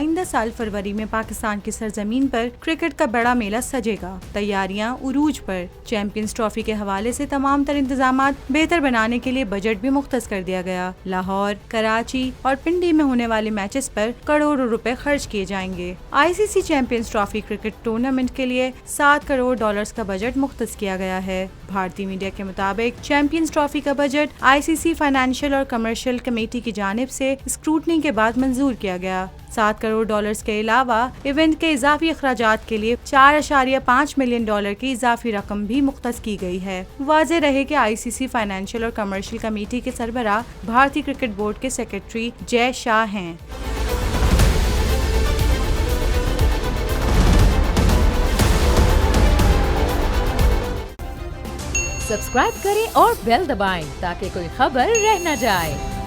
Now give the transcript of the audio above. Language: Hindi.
आइंदा साल फरवरी में पाकिस्तान की सरजमीन पर क्रिकेट का बड़ा मेला सजेगा। तैयारियां उरूज पर। चैंपियंस ट्रॉफी के हवाले से तमाम तर इंतजामात बेहतर बनाने के लिए बजट भी मुख्तस कर दिया गया। लाहौर, कराची और पिंडी में होने वाले मैचेस पर करोड़ों रुपए खर्च किए जाएंगे। ICC champions trophy cricket tournament के लिए $7 करोड़ का बजट मुख्तस किया गया है। भारतीय मीडिया के मुताबिक चैंपियंस ट्रॉफी का बजट ICC फाइनेंशियल और कमर्शियल कमेटी की जानिब से स्क्रूटनी के बाद मंजूर किया गया। $7 करोड़ के अलावा इवेंट के इजाफी अखराजात के लिए $4.5 मिलियन की इजाफी रकम भी मुख्तस की गई है। वाज़ेह रहे कि ICC फाइनेंशियल और कमर्शियल कमेटी के सरबराह भारतीय क्रिकेट बोर्ड के सेक्रेटरी जय शाह हैं। सब्सक्राइब करें और बेल दबाएं ताकि कोई खबर रह न जाए।